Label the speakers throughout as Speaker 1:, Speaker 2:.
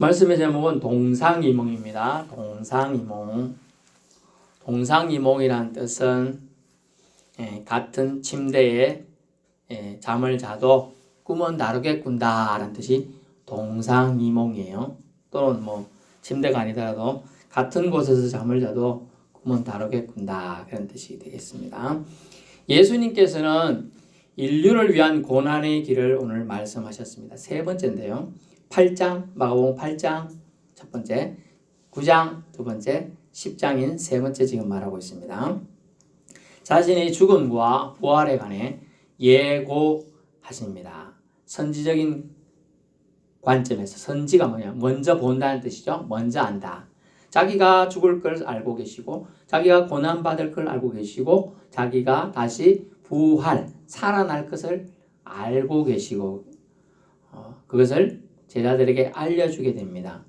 Speaker 1: 말씀의 제목은 동상이몽입니다. 동상이몽. 동상이몽이란 뜻은 같은 침대에 잠을 자도 꿈은 다르게 꾼다 라는 뜻이 동상이몽이에요. 또는 침대가 아니더라도 같은 곳에서 잠을 자도 꿈은 다르게 꾼다 그런 뜻이 되겠습니다. 예수님께서는 인류를 위한 고난의 길을 오늘 말씀하셨습니다. 세 번째인데요. 8장, 마가복음 8장 첫 번째, 9장 두 번째, 10장인 세 번째 지금 말하고 있습니다. 자신의 죽음과 부활에 관해 예고하십니다. 선지적인 관점에서 선지가 뭐냐? 먼저 본다는 뜻이죠. 먼저 안다. 자기가 죽을 걸 알고 계시고 자기가 고난받을 걸 알고 계시고 자기가 다시 부활, 살아날 것을 알고 계시고 그것을 제자들에게 알려주게 됩니다.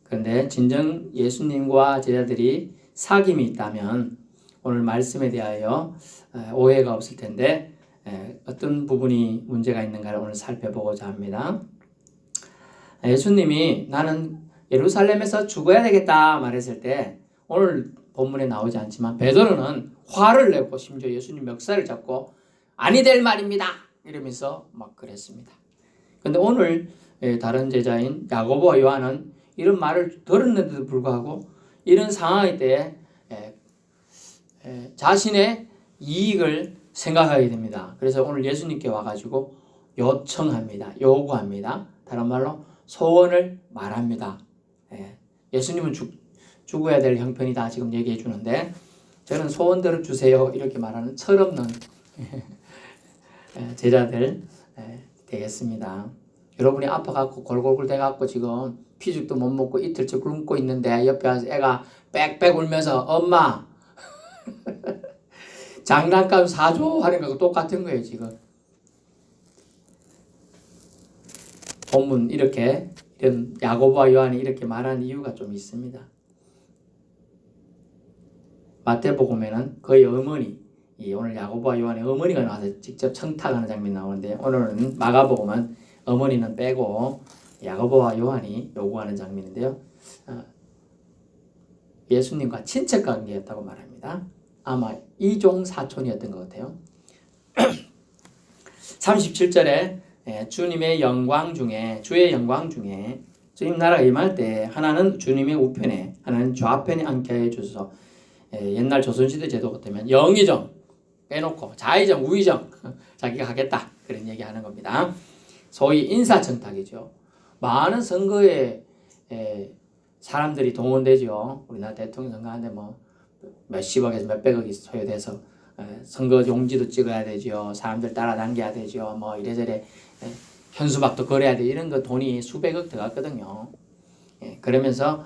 Speaker 1: 그런데 진정 예수님과 제자들이 사귐이 있다면 오늘 말씀에 대하여 오해가 없을 텐데 어떤 부분이 문제가 있는가를 오늘 살펴보고자 합니다. 예수님이 나는 예루살렘에서 죽어야 되겠다 말했을 때 오늘 본문에 나오지 않지만 베드로는 화를 내고 심지어 예수님 멱살을 잡고 아니 될 말입니다 이러면서 막 그랬습니다. 그런데 오늘 다른 제자인 야고보와 요한은 이런 말을 들었는데도 불구하고 이런 상황일 때 자신의 이익을 생각하게 됩니다. 그래서 오늘 예수님께 와가지고 요청합니다. 요구합니다. 다른 말로 소원을 말합니다. 예수님은 죽어야 될 형편이다 지금 얘기해 주는데 저는 소원대로 주세요 이렇게 말하는 철없는 제자들 되겠습니다. 여러분이 아파갖고 골골골 대갖고 지금 피죽도 못 먹고 이틀째 굶고 있는데 옆에 와서 애가 빽빽 울면서 엄마 장난감 사줘 하는 거하고 똑같은 거예요 지금. 본문 이런 야고보와 요한이 이렇게 말하는 이유가 좀 있습니다. 마태복음에는 그의 어머니, 오늘 야고보와 요한의 어머니가 나와서 직접 청탁하는 장면이 나오는데 오늘은 마가복음은 어머니는 빼고 야고보와 요한이 요구하는 장면인데요. 예수님과 친척 관계였다고 말합니다. 아마 이종 사촌이었던 것 같아요. 37절에 주님의 영광 중에 주의 영광 중에 주님 나라가 임할 때 하나는 주님의 우편에 하나는 좌편에 앉게 해 주소서. 옛날 조선시대 제도 같으면 영의정 빼놓고 좌의정 우의정 자기가 하겠다 그런 얘기하는 겁니다. 소위 인사청탁이죠. 많은 선거에 사람들이 동원되죠. 우리나라 대통령 선거하는데 몇십억에서 몇백억이 소요돼서 선거 용지도 찍어야 되죠. 사람들 따라다녀야 되죠. 이래저래 현수막도 걸어야 돼. 이런 거 돈이 수백억 들어갔거든요. 그러면서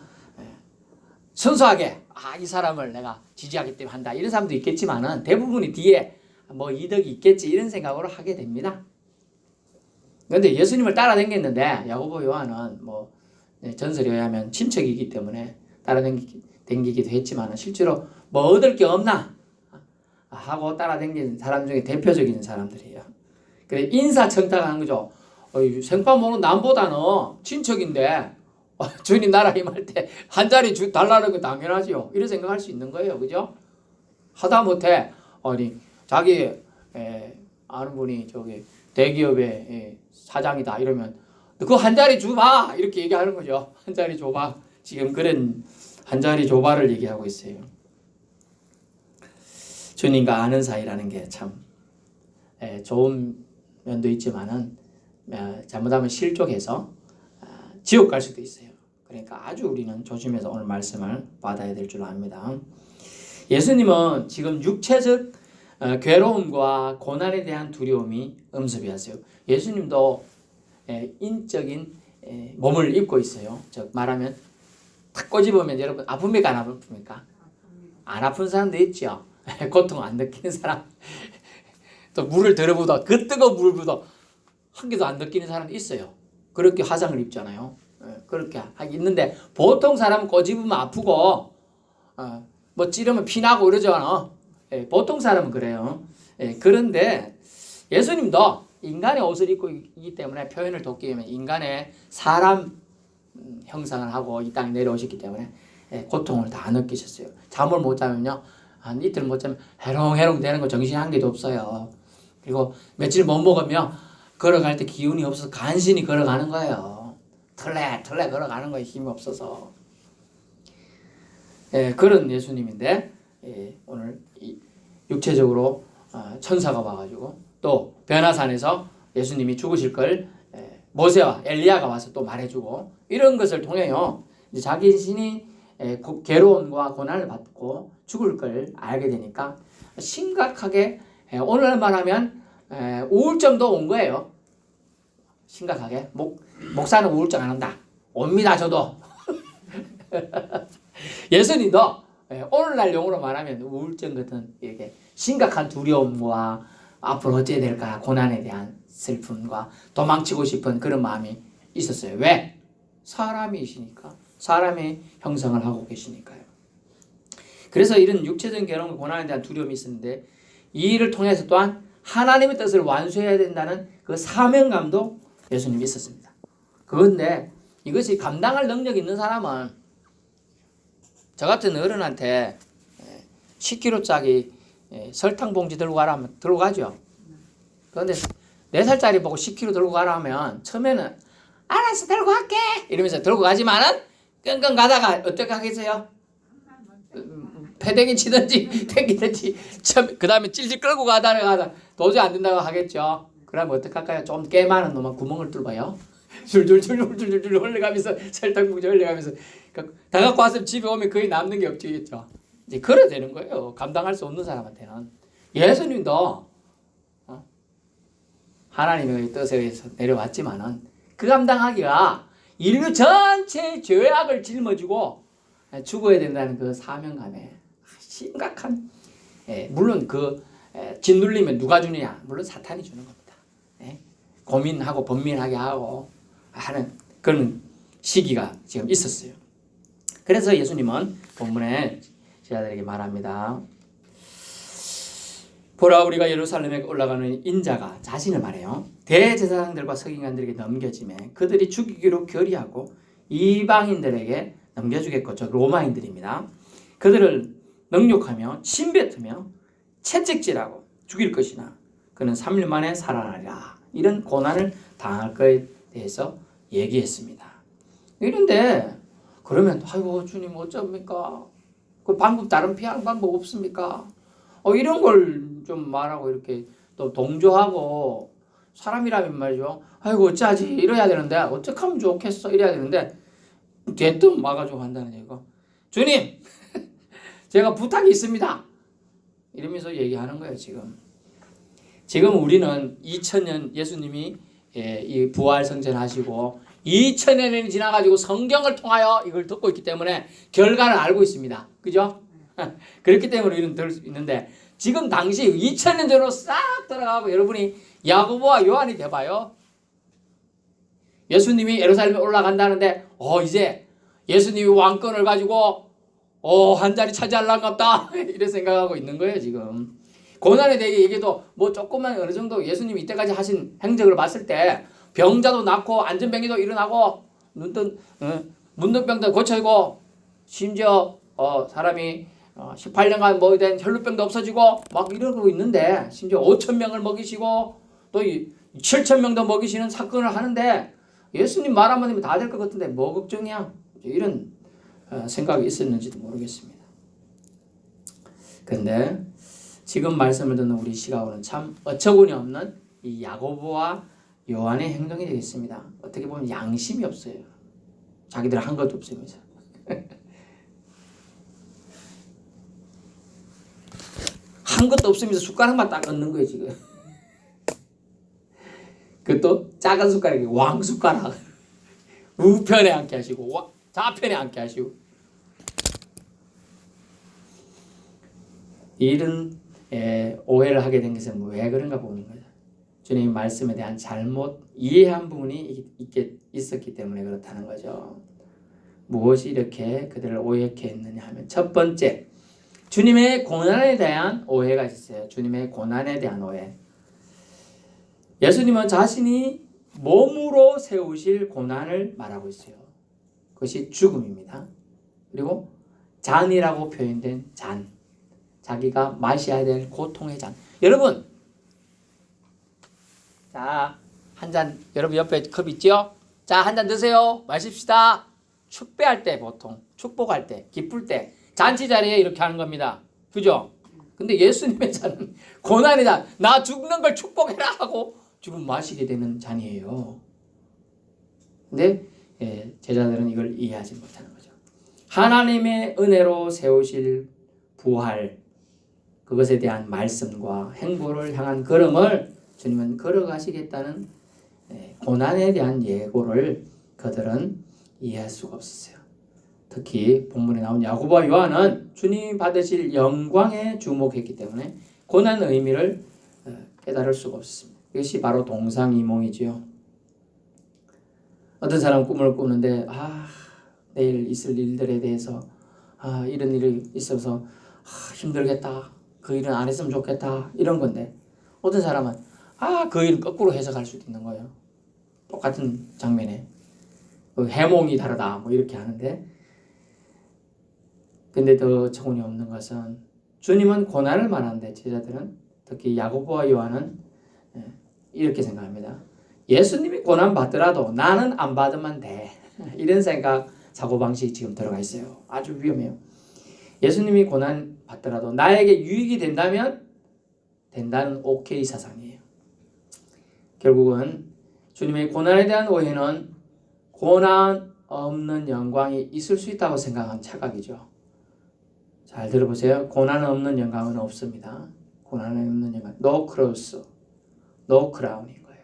Speaker 1: 순수하게 이 사람을 내가 지지하기 때문에 한다. 이런 사람도 있겠지만은 대부분이 뒤에 이득이 있겠지 이런 생각으로 하게 됩니다. 그런데 예수님을 따라다녔는데 야고보 요한은 전설에 의하면 친척이기 때문에 따라다니기도 했지만 실제로 얻을 게 없나 하고 따라다닌 사람 중에 대표적인 사람들이에요. 그래 인사청탁하는 거죠. 생판 모르는 남보다는 친척인데 주님 나라 임할 때 한 자리 달라는 거 당연하지요. 이런 생각할 수 있는 거예요. 그죠? 하다못해 자기 아는 분이 대기업의 사장이다 이러면 그거 한 자리 줘봐 이렇게 얘기하는 거죠. 한 자리 줘봐. 지금 그런 한 자리 줘봐를 얘기하고 있어요. 주님과 아는 사이라는 게 참 좋은 면도 있지만은 잘못하면 실족해서 지옥 갈 수도 있어요. 그러니까 아주 우리는 조심해서 오늘 말씀을 받아야 될 줄 압니다. 예수님은 지금 육체적 괴로움과 고난에 대한 두려움이 음습이었어요. 예수님도 인적인 몸을 입고 있어요. 즉 말하면 탁 꼬집으면 여러분 아픕니까 안 아픕니까? 안 아픈 사람도 있죠. 고통 안 느끼는 사람. 또 물을 들어보다 그 뜨거운 물을 부다 한 개도 안 느끼는 사람도 있어요. 그렇게 화상을 입잖아요. 그렇게 있는데 보통 사람은 꼬집으면 아프고 찌르면 피나고 이러잖아. 보통 사람은 그래요. 그런데 예수님도 인간의 옷을 입고 있기 때문에 표현을 돕기 위해 인간의 사람 형상을 하고 이 땅에 내려오셨기 때문에 고통을 다 느끼셨어요. 잠을 못 자면요, 한 이틀 못 자면 해롱해롱 되는 거 정신 한 개도 없어요. 그리고 며칠 못 먹으면 걸어갈 때 기운이 없어서 간신히 걸어가는 거예요. 털레 걸어가는 거에 힘이 없어서. 그런 예수님인데 오늘 육체적으로 천사가 와가지고 또 변화산에서 예수님이 죽으실 걸 모세와 엘리야가 와서 또 말해주고, 이런 것을 통해요 이제 자기 자신이 괴로움과 고난을 받고 죽을 걸 알게 되니까 심각하게 오늘만 하면 우울증도 온 거예요. 심각하게 목사는 우울증 안 온다. 옵니다 저도. 예수님도 오늘날 용어로 말하면 우울증 같은 이렇게 심각한 두려움과 앞으로 어찌해야 될까 고난에 대한 슬픔과 도망치고 싶은 그런 마음이 있었어요. 왜? 사람이시니까. 사람의 형상을 하고 계시니까요. 그래서 이런 육체적인 괴로움과 고난에 대한 두려움이 있었는데, 이 일을 통해서 또한 하나님의 뜻을 완수해야 된다는 그 사명감도 예수님이 있었습니다. 그런데 이것이 감당할 능력이 있는 사람은 저 같은 어른한테 10kg짜리 설탕 봉지 들고 가라 하면 들고 가죠. 그런데 4살짜리 보고 10kg 들고 가라 하면 처음에는 알았어 들고 갈게 이러면서 들고 가지만은 끙끙 가다가 어떻게 하겠어요? 패대기 치든지 땡기든지 그 다음에 찔찔 끌고 가다가 도저히 안 된다고 하겠죠. 그러면 어떡할까요? 좀 꽤 많은 놈은 구멍을 뚫어요. 줄줄줄줄줄줄 흘러가면서 설탕봉지 흘러가면서 다 갖고 왔으면 집에 오면 거의 남는 게 없겠죠. 이제 그래 되는 거예요. 감당할 수 없는 사람한테는. 예수님도 하나님의 뜻에 의해서 내려왔지만은 그 감당하기가 인류 전체의 죄악을 짊어지고 죽어야 된다는 그 사명감에 심각한, 물론 그 짓눌리면 누가 주느냐? 물론 사탄이 주는 겁니다. 고민하고 번민하게 하고 하는 그런 시기가 지금 있었어요. 그래서 예수님은 본문에 제자들에게 말합니다. 보라, 우리가 예루살렘에 올라가는 인자가, 자신을 말해요, 대제사장들과 서기관들에게 넘겨지매 그들이 죽이기로 결의하고 이방인들에게 넘겨주겠고, 저 로마인들입니다. 그들을 능욕하며 침뱉으며 채찍질하고 죽일 것이나 그는 3일 만에 살아나리라. 이런 고난을 당할 것에 대해서 얘기했습니다. 이런데 그러면 아이고 주님 어쩝니까? 그 방법, 다른 피하는 방법 없습니까? 이런 걸 좀 말하고 이렇게 또 동조하고, 사람이라면 말이죠. 아이고 어쩌지 이래야 되는데, 어떡하면 좋겠어 이래야 되는데 대뜸 와가지고 한다는 얘기고, 주님 제가 부탁이 있습니다 이러면서 얘기하는 거예요. 지금 우리는 2000년 예수님이 이 부활 성전하시고 2000년이 지나가지고 성경을 통하여 이걸 듣고 있기 때문에 결과를 알고 있습니다. 그죠? 그렇기 때문에 우리는 들을 수 있는데, 지금 당시 2000년 전으로 싹 들어가고 여러분이 야고보와 요한이 돼봐요. 예수님이 예루살렘에 올라간다는데 이제 예수님이 왕권을 가지고 한 자리 차지하려는갑다 이래 생각하고 있는 거예요. 지금 고난에 대해 얘기도 뭐 조금만 어느 정도 예수님이 이때까지 하신 행적을 봤을 때 병자도 낫고 안전병기도 일어나고 문둥병도 고쳐지고, 심지어 사람이 18년간 된 혈루병도 없어지고 막 이러고 있는데, 심지어 5,000명을 먹이시고 또 7,000명도 먹이시는 사건을 하는데, 예수님 말 한마디면 다 될 것 같은데 뭐 걱정이야? 이런 생각이 있었는지도 모르겠습니다. 그런데 지금 말씀을 듣는 우리 시각으로는 참 어처구니 없는 이 야고보와 요한의 행동이 되겠습니다. 어떻게 보면 양심이 없어요. 자기들 한 것도 없으면서. 한 것도 없으면서 숟가락만 딱 얹는 거예요 지금. 그것도 작은 숟가락이 왕숟가락. 우편에 앉게 하시고 좌편에 앉게 하시고. 이런 오해를 하게 된 것은 왜 그런가 보는 거죠. 주님의 말씀에 대한 잘못 이해한 부분이 있었기 때문에 그렇다는 거죠. 무엇이 이렇게 그들을 오해케 했느냐 하면, 첫 번째, 주님의 고난에 대한 오해가 있어요. 주님의 고난에 대한 오해. 예수님은 자신이 몸으로 세우실 고난을 말하고 있어요. 그것이 죽음입니다. 그리고 잔이라고 표현된 잔, 자기가 마셔야 될 고통의 잔. 여러분, 자, 한 잔, 여러분 옆에 컵 있죠? 자, 한 잔 드세요. 마십시다. 축배할 때 보통, 축복할 때, 기쁠 때, 잔치 자리에 이렇게 하는 겁니다. 그죠? 근데 예수님의 잔은 고난의 잔, 나 죽는 걸 축복해라 하고 지금 마시게 되는 잔이에요. 근데 제자들은 이걸 이해하지 못하는 거죠. 하나님의 은혜로 세우실 부활, 그것에 대한 말씀과 행보를 향한 걸음을 주님은 걸어가시겠다는 고난에 대한 예고를 그들은 이해할 수가 없었어요. 특히 본문에 나온 야고보와 요한은 주님이 받으실 영광에 주목했기 때문에 고난의 의미를 깨달을 수가 없습니다. 이것이 바로 동상이몽이지요. 어떤 사람은 꿈을 꾸는데 내일 있을 일들에 대해서 이런 일이 있어서 힘들겠다. 그 일은 안 했으면 좋겠다. 이런 건데 어떤 사람은 그 일은 거꾸로 해석할 수도 있는 거예요. 똑같은 장면에 해몽이 다르다 뭐 이렇게 하는데, 근데 더 처운이 없는 것은 주님은 고난을 말하는데 제자들은, 특히 야고보와 요한은 이렇게 생각합니다. 예수님이 고난 받더라도 나는 안 받으면 돼. 이런 생각, 사고방식이 지금 들어가 있어요. 아주 위험해요. 예수님이 고난 받더라도 나에게 유익이 된다면 된다는 오케이 사상이에요. 결국은 주님의 고난에 대한 오해는 고난 없는 영광이 있을 수 있다고 생각한 착각이죠. 잘 들어보세요. 고난 없는 영광은 없습니다. 고난 없는 영광, no cross, no crown인 거예요.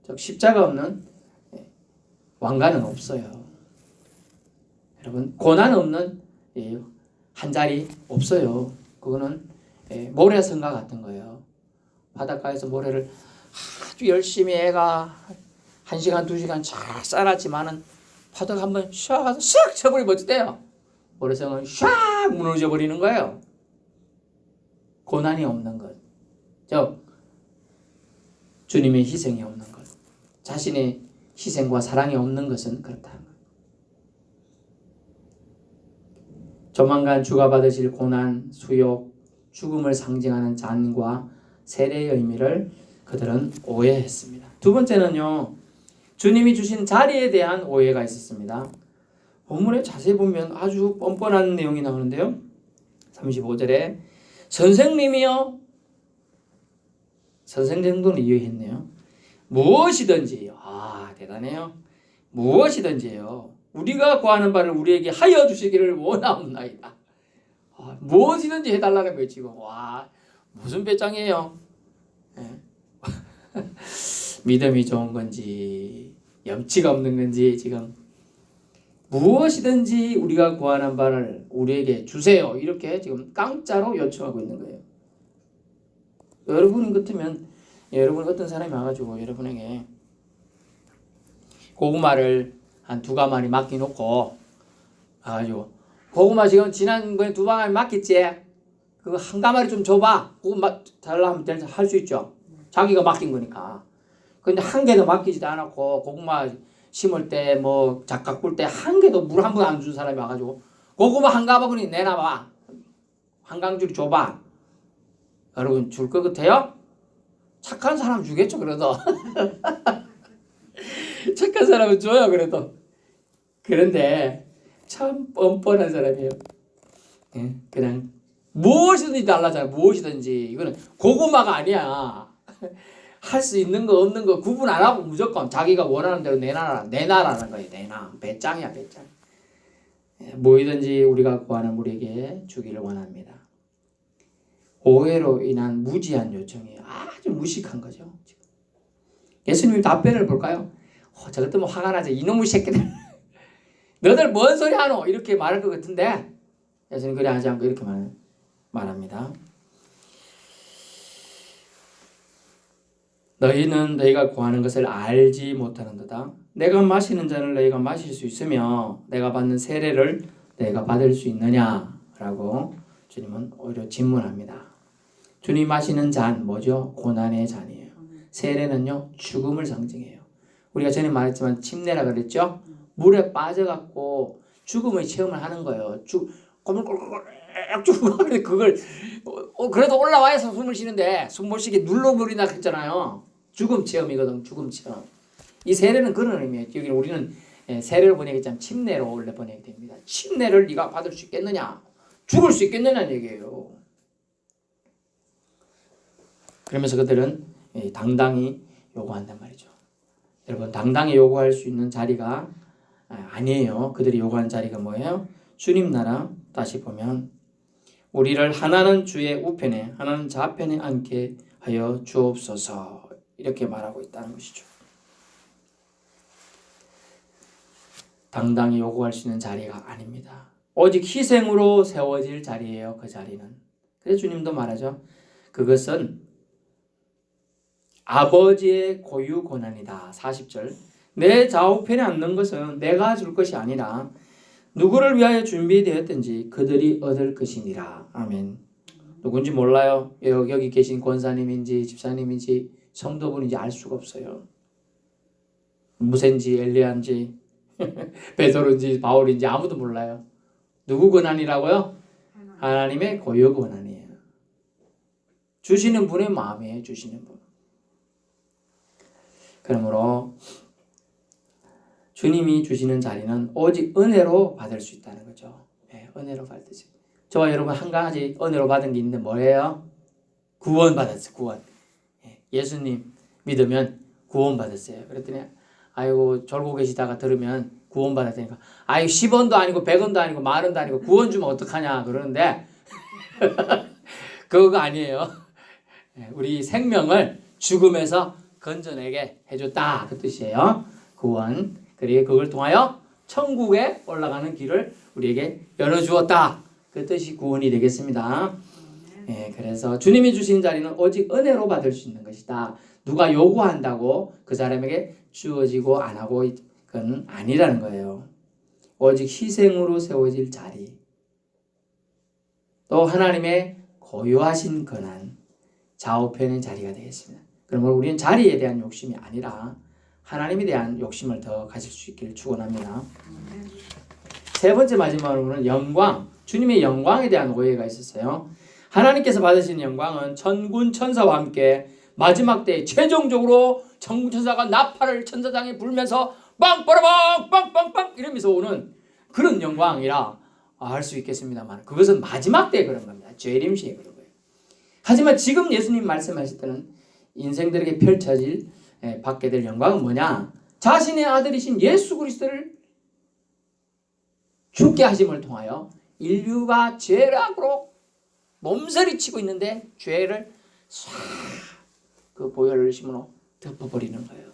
Speaker 1: 즉 십자가 없는 왕관은 없어요. 여러분, 고난 없는 한 자리 없어요. 그거는 모래성과 같은 거예요. 바닷가에서 모래를 아주 열심히 애가 1시간, 2시간 잘 쌓았지만은 파도가 한번 샥 가서 쓱 쳐버리면 어때요? 모래성은 샥 무너져 버리는 거예요. 고난이 없는 것, 즉 주님의 희생이 없는 것, 자신의 희생과 사랑이 없는 것은 그렇다는 것. 조만간 주가 받으실 고난, 수욕, 죽음을 상징하는 잔과 세례의 의미를 그들은 오해했습니다. 두 번째는요, 주님이 주신 자리에 대한 오해가 있었습니다. 본문에 자세히 보면 아주 뻔뻔한 내용이 나오는데요. 35절에 선생님이요, 선생 정도는 이해했네요. 무엇이든지, 대단해요. 무엇이든지요, 우리가 구하는 바를 우리에게 하여 주시기를 원하옵나이다. 무엇이든지 해달라는 거예요 지금. 무슨 배짱이에요. 믿음이 좋은 건지 염치가 없는 건지 지금 무엇이든지 우리가 구하는 바를 우리에게 주세요, 이렇게 지금 깡짜로 요청하고 있는 거예요. 여러분 같으면, 여러분 어떤 사람이 와가지고 여러분에게 고구마를 한 2가마리 맡겨놓고 와가지고, 고구마 지금 지난번에 2가마리 맡겼지? 그거 1가마리 좀 줘봐. 고구마 달라 하면 할 수 있죠. 자기가 맡긴 거니까. 근데 1개도 맡기지도 않았고 고구마 심을 때 뭐 작각 꿀 때 1개도 물 한 번 안 준 사람이 와가지고 고구마 1가마리 내놔봐, 1강줄이 줘봐. 여러분 줄 것 같아요? 착한 사람 주겠죠 그래도. 착한 사람은 줘요 그래도. 그런데 참 뻔뻔한 사람이에요. 그냥 무엇이든지 달라잖아요. 무엇이든지. 이거는 고구마가 아니야. 할 수 있는 거 없는 거 구분 안 하고 무조건 자기가 원하는 대로 내놔라는 거예요. 내놔. 배짱이야 배짱. 뭐이든지 우리가 구하는 우리에게 주기를 원합니다. 오해로 인한 무지한 요청이에요. 아주 무식한 거죠. 예수님이 답변을 볼까요? 저것도 뭐 화가 나죠. 이놈의 새끼들. 너들 뭔 소리 하노? 이렇게 말할 것 같은데 예수님 그래 하지 않고 이렇게 말합니다. 너희는 너희가 구하는 것을 알지 못하는도다. 내가 마시는 잔을 너희가 마실 수 있으며 내가 받는 세례를 너희가 받을 수 있느냐라고 주님은 오히려 질문합니다. 주님 마시는 잔 뭐죠? 고난의 잔이에요. 세례는요 죽음을 상징해요. 우리가 전에 말했지만 침례라 그랬죠? 물에 빠져갖고 죽음의 체험을 하는 거예요. 꼬물꼬물꼬물 죽고 그걸 그래도 올라와서 숨을 쉬는데 숨 못 쉬게 눌러버리나 했잖아요. 죽음 체험이거든. 죽음 체험. 이 세례는 그런 의미예요. 여기 우리는 세례를 번역이 참 침례로 원래 번역이 됩니다. 침례를 네가 받을 수 있겠느냐? 죽을 수 있겠느냐는 얘기예요. 그러면서 그들은 당당히 요구한단 말이죠. 여러분, 당당히 요구할 수 있는 자리가 아니에요. 그들이 요구한 자리가 뭐예요? 주님 나라, 다시 보면 우리를 하나는 주의 우편에 하나는 좌편에 앉게 하여 주옵소서, 이렇게 말하고 있다는 것이죠. 당당히 요구할 수 있는 자리가 아닙니다. 오직 희생으로 세워질 자리예요. 그 자리는. 그래서 주님도 말하죠. 그것은 아버지의 고유 권한이다. 40절. 내 좌우편에 앉는 것은 내가 줄 것이 아니라 누구를 위하여 준비되었든지 그들이 얻을 것이니라. 아멘. 누군지 몰라요. 여기 계신 권사님인지 집사님인지 성도분인지 알 수가 없어요. 무센지 엘리야인지 베드로인지 바울인지 아무도 몰라요. 누구 권한이라고요? 하나님의 고유 권한이에요. 주시는 분의 마음이에요. 주시는 분. 그러므로 주님이 주시는 자리는 오직 은혜로 받을 수 있다는 거죠. 네, 은혜로 받듯이. 저와 여러분 한 가지 은혜로 받은 게 있는데 뭐예요? 구원 받았어요. 구원. 예수님 믿으면 구원 받았어요. 그랬더니 아이고 졸고 계시다가 들으면 구원 받았다니까. 아이고 10원도 아니고 100원도 아니고 만원도 아니고 구원 주면 어떡하냐 그러는데 그거 아니에요. 우리 생명을 죽음에서 건져내게 해줬다 그 뜻이에요. 구원. 그리고 그걸 통하여 천국에 올라가는 길을 우리에게 열어주었다 그 뜻이 구원이 되겠습니다. 그래서 주님이 주신 자리는 오직 은혜로 받을 수 있는 것이다. 누가 요구한다고 그 사람에게 주어지고 안 하고 그건 아니라는 거예요. 오직 희생으로 세워질 자리, 또 하나님의 고유하신 권한, 좌우편의 자리가 되겠습니다. 그러므로 우리는 자리에 대한 욕심이 아니라 하나님에 대한 욕심을 더 가질 수 있기를 축원합니다. 세 번째 마지막으로는 영광, 주님의 영광에 대한 오해가 있었어요. 하나님께서 받으신 영광은 천군 천사와 함께 마지막 때에 최종적으로 천군 천사가 나팔을 천사장에 불면서 빵빠라빵 빵빵빵 이러면서 오는 그런 영광이라 할 수 있겠습니다만 그것은 마지막 때에 그런 겁니다. 재림 시에 그런 거예요. 하지만 지금 예수님 말씀하실 때는 인생들에게 펼쳐질 받게 될 영광은 뭐냐? 자신의 아들이신 예수 그리스도를 죽게 하심을 통하여 인류가 죄악으로 몸서리치고 있는데 죄를 싹 그 보혈을 심으로 덮어버리는 거예요.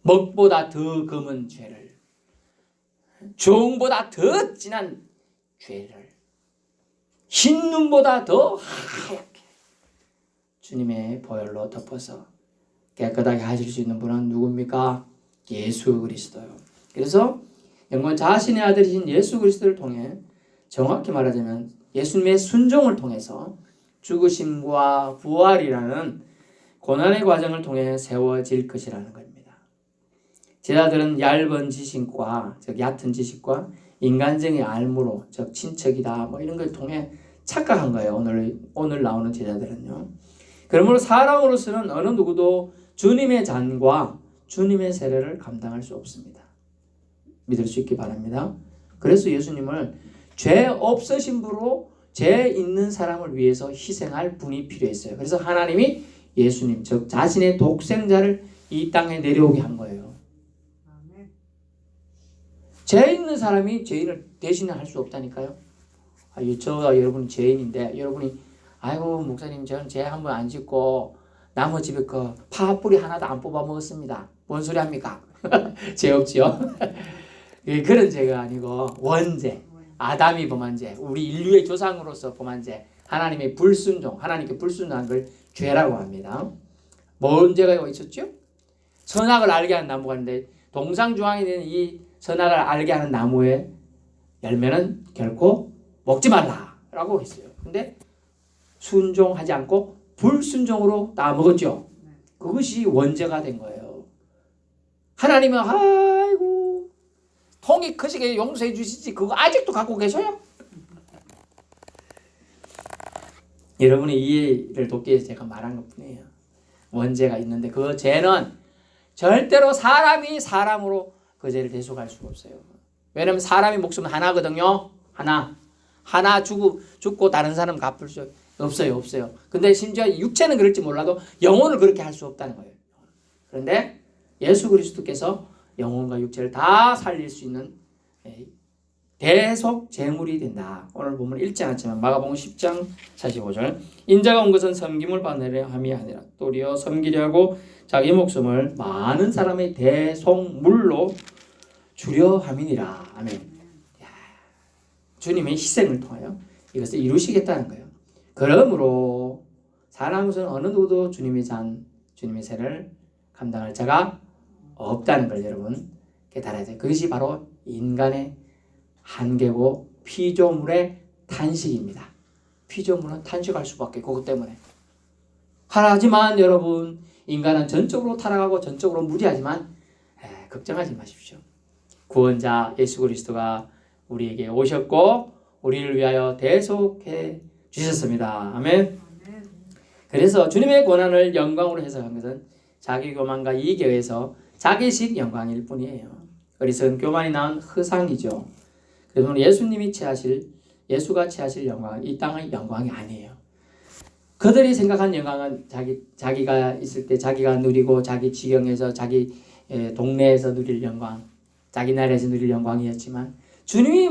Speaker 1: 먹보다 더 검은 죄를, 종보다 더 진한 죄를, 흰 눈보다 더 하얗게 주님의 보혈로 덮어서 깨끗하게 하실 수 있는 분은 누굽니까? 예수 그리스도요. 그래서 영원 자신의 아들이신 예수 그리스도를 통해 정확히 말하자면 예수님의 순종을 통해서 죽으심과 부활이라는 고난의 과정을 통해 세워질 것이라는 겁니다. 제자들은 얇은 지식과 즉 얕은 지식과 인간적인 알무로 즉 친척이다 뭐 이런 걸 통해 착각한 거예요. 오늘 나오는 제자들은요. 그러므로 사람으로서는 어느 누구도 주님의 잔과 주님의 세례를 감당할 수 없습니다. 믿을 수 있기 바랍니다. 그래서 예수님을 죄 없으신 분으로 죄 있는 사람을 위해서 희생할 분이 필요했어요. 그래서 하나님이 예수님 즉 자신의 독생자를 이 땅에 내려오게 한 거예요. 죄 있는 사람이 죄인을 대신할 수 없다니까요. 저와 여러분이 죄인인데 여러분이 아이고 목사님 저는 죄 한 번 안 짓고 나무 집에 그 파뿌리 하나도 안 뽑아 먹었습니다. 뭔 소리 합니까? 죄 없지요? 그런 죄가 아니고 원죄, 아담이 범한 죄, 우리 인류의 조상으로서 범한 죄, 하나님의 불순종, 하나님께 불순종한 걸 죄라고 합니다. 뭔 죄가 있었죠? 선악을 알게 하는 나무가 있는데 동상중앙에 있는 이 선악을 알게 하는 나무의 열매는 결코 먹지 말라라고 했어요. 근데 순종하지 않고 불순종으로 다 먹었죠. 그것이 원죄가 된 거예요. 하나님은 아이고 통이 크시게 용서해 주시지 그거 아직도 갖고 계셔요? 여러분의 이해를 돕기 위해서 제가 말한 것뿐이에요. 원죄가 있는데 그 죄는 절대로 사람이 사람으로 그 죄를 대속할 수가 없어요. 왜냐하면 사람이 목숨은 하나거든요. 하나 죽고 다른 사람 갚을 수 없어요. 근데 심지어 육체는 그럴지 몰라도 영혼을 그렇게 할 수 없다는 거예요. 그런데 예수 그리스도께서 영혼과 육체를 다 살릴 수 있는 대속 제물이 된다. 오늘 보면 읽지 않았지만 마가복음 10장 45절 인자가 온 것은 섬김을 받으려 함이 아니라 도리어 섬기려 하고 자기 목숨을 많은 사람의 대속물로 주려 함이니라. 아멘. 주님의 희생을 통하여 이것을 이루시겠다는 거예요. 그러므로 사람은 어느 누구도 주님의 세를 감당할 자가 없다는 걸 여러분 깨달아야 돼요. 그것이 바로 인간의 한계고 피조물의 탄식입니다. 피조물은 탄식할 수밖에 그것 때문에. 하지만 여러분 인간은 전적으로 타락하고 전적으로 무리하지만 걱정하지 마십시오. 구원자 예수 그리스도가 우리에게 오셨고 우리를 위하여 대속해 주셨습니다. 아멘. 그래서 주님의 고난을 영광으로 해석한 것은 자기 교만과 이익에 의해서 자기식 영광일 뿐이에요. 어리석은 교만이 낳은 허상이죠. 그래서 예수가 취하실 영광은 이 땅의 영광이 아니에요. 그들이 생각한 영광은 자기가 있을 때 자기가 누리고 자기 지경에서 자기 동네에서 누릴 영광, 자기 나라에서 누릴 영광이었지만 주님이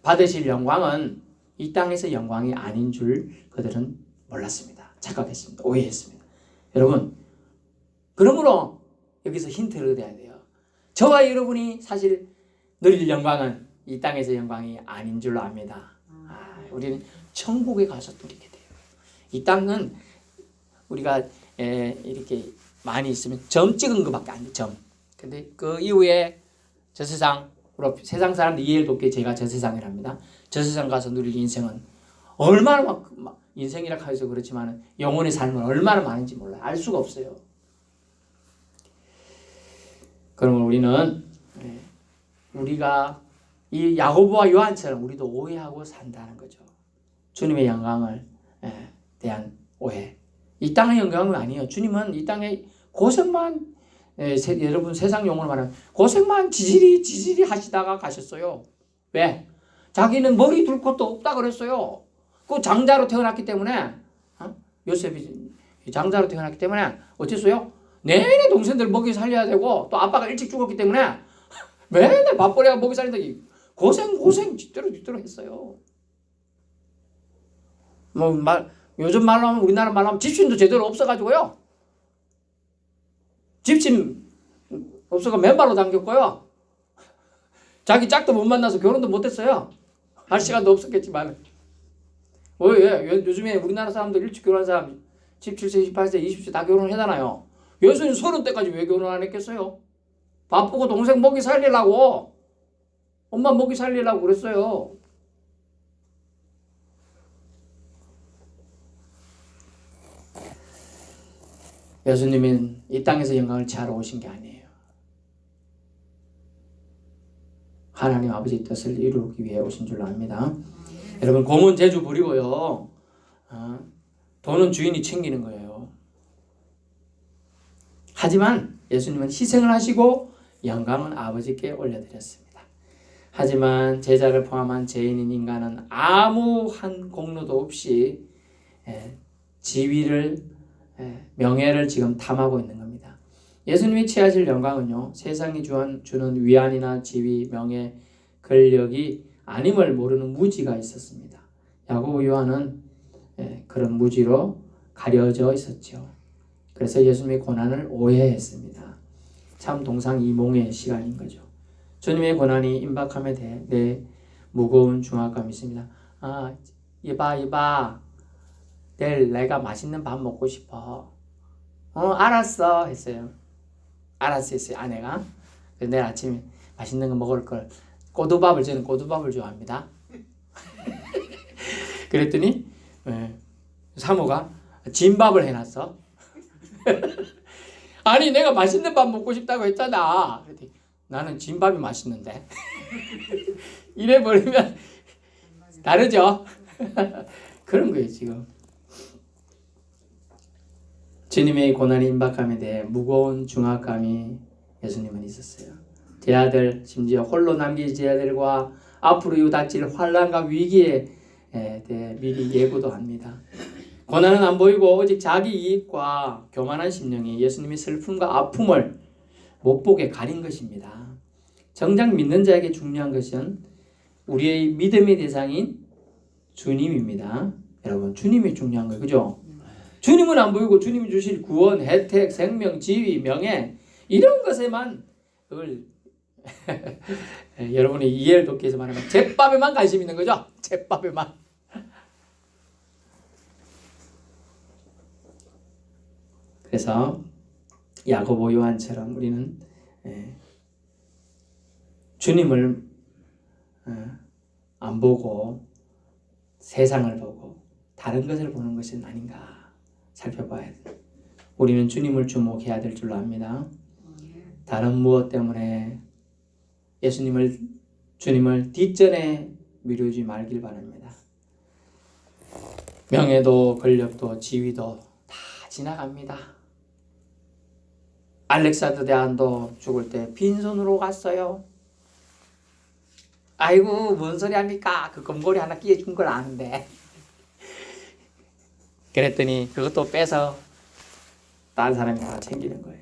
Speaker 1: 받으실 영광은 이 땅에서 영광이 아닌 줄 그들은 몰랐습니다. 착각했습니다. 오해했습니다. 여러분, 그러므로 여기서 힌트를 얻어야 돼요. 저와 여러분이 사실 누릴 영광은 이 땅에서 영광이 아닌 줄로 압니다. 우리는 천국에 가서 누리게 돼요. 이 땅은 우리가 이렇게 많이 있으면 점 찍은 것밖에 안 돼. 점. 근데 그 이후에 저 세상으로 세상 사람들 이해를 돕게 제가 저 세상이랍니다. 저 세상 가서 누릴 인생은 얼마나 막 인생이라 해서 그렇지만 영혼의 삶은 얼마나 많은지 몰라요. 알 수가 없어요. 그러면 우리가 이 야고보와 요한처럼 우리도 오해하고 산다는 거죠. 주님의 영광을 대한 오해. 이 땅의 영광은 아니에요. 주님은 이 땅에 고생만 여러분 세상 용어로 말하면 고생만 지질이 하시다가 가셨어요. 왜? 자기는 머리 둘 것도 없다 그랬어요. 그 장자로 태어났기 때문에 요셉이 장자로 태어났기 때문에 어땠어요? 내내 동생들 먹이 살려야 되고 또 아빠가 일찍 죽었기 때문에 맨날 밥벌이가 먹이 살린다. 고생 뒤대로 했어요. 요즘 말로 하면 우리나라 말로 하면 집신도 제대로 없어가지고요. 집신 없어가 맨발로 당겼고요. 자기 짝도 못 만나서 결혼도 못했어요. 할 시간도 없었겠지만. 왜? 요즘에 우리나라 사람들 일찍 결혼한 사람 17세, 18세, 20세 다 결혼하잖아요. 예수님 30대까지 왜 결혼 안 했겠어요? 바쁘고 동생 먹이 살리려고 엄마 먹이 살리려고 그랬어요. 예수님은 이 땅에서 영광을 취하러 오신 게 아니에요. 하나님 아버지의 뜻을 이루기 위해 오신 줄로 압니다. 여러분 공은 재주 부리고요. 돈은 주인이 챙기는 거예요. 하지만 예수님은 희생을 하시고 영광은 아버지께 올려드렸습니다. 하지만 제자를 포함한 죄인인 인간은 아무한 공로도 없이 지위를 명예를 지금 탐하고 있는 겁니다. 예수님이 취하실 영광은요. 세상이 주는 위안이나 지위, 명예, 권력이 아님을 모르는 무지가 있었습니다. 야고보 요한은 그런 무지로 가려져 있었죠. 그래서 예수님의 고난을 오해했습니다. 참 동상이몽의 시간인 거죠. 주님의 고난이 임박함에 대해 내 무거운 중압감이 있습니다. 이봐. 내일 내가 맛있는 밥 먹고 싶어. 알았어 했어요. 알았어 했어요 아내가. 그래서 내일 아침에 맛있는 거 먹을 걸 저는 꼬두밥을 좋아합니다. 그랬더니 사모가 진밥을 해놨어. 아니 내가 맛있는 밥 먹고 싶다고 했잖아. 그랬더니 나는 진밥이 맛있는데. 이래 버리면 다르죠. 그런 거예요 지금. 주님의 고난이 임박함에 대해 무거운 중압감이 예수님은 있었어요. 제 아들, 심지어 홀로 남긴 제 아들과 앞으로 이닥칠 환난과 위기에 대해 미리 예고도 합니다. 고난은 안 보이고 오직 자기 이익과 교만한 심령이 예수님의 슬픔과 아픔을 못 보게 가린 것입니다. 정작 믿는 자에게 중요한 것은 우리의 믿음의 대상인 주님입니다. 여러분, 주님이 중요한 거예요. 그죠? 주님은 안 보이고 주님이 주실 구원, 혜택, 생명, 지위, 명예 이런 것에만 그걸 여러분의 이해를 돕기 위해서 말하면 잿밥에만 관심 있는 거죠. 잿밥에만. 그래서 야고보 요한처럼 우리는 주님을 안 보고 세상을 보고 다른 것을 보는 것은 아닌가 살펴봐야 돼요. 우리는 주님을 주목해야 될 줄로 압니다. 다른 무엇 때문에 주님을 뒷전에 미루지 말길 바랍니다. 명예도 권력도 지위도 다 지나갑니다. 알렉산더 대왕도 죽을 때 빈손으로 갔어요. 아이고 뭔 소리 합니까? 그 금고리 하나 끼워준 걸 아는데. 그랬더니 그것도 빼서 다른 사람이 다 챙기는 거예요.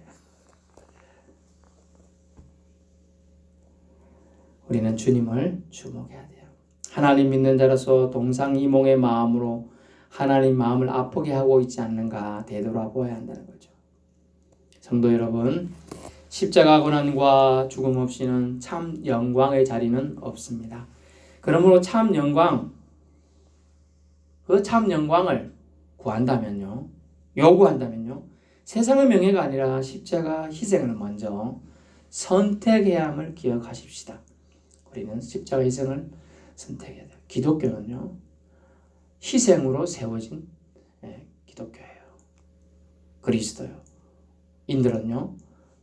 Speaker 1: 우리는 주님을 주목해야 돼요. 하나님 믿는 자로서 동상이몽의 마음으로 하나님 마음을 아프게 하고 있지 않는가 되돌아보아야 한다는 거죠. 성도 여러분, 십자가 고난과 죽음 없이는 참 영광의 자리는 없습니다. 그러므로 참 영광, 그 참 영광을 구한다면요, 요구한다면요, 세상의 명예가 아니라 십자가 희생을 먼저 선택해야 함을 기억하십시다. 우리는 십자가 희생을 선택해야 돼요. 기독교는요, 희생으로 세워진 기독교예요. 그리스도요. 인들은요,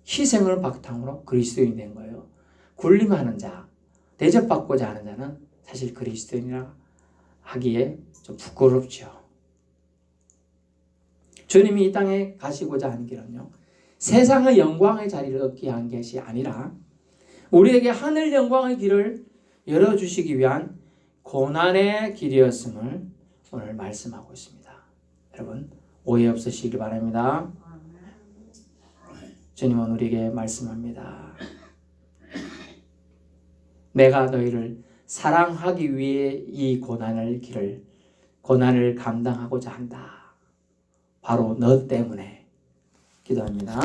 Speaker 1: 희생을 바탕으로 그리스도인이 된 거예요. 군림하는 자, 대접받고자 하는 자는 사실 그리스도인이라 하기에 좀 부끄럽죠. 주님이 이 땅에 가시고자 하는 길은요, 세상의 영광의 자리를 얻기 위한 것이 아니라 우리에게 하늘 영광의 길을 열어주시기 위한 고난의 길이었음을 오늘 말씀하고 있습니다. 여러분, 오해 없으시기 바랍니다. 주님은 우리에게 말씀합니다. 내가 너희를 사랑하기 위해 이 고난을 감당하고자 한다. 바로 너 때문에 기도합니다.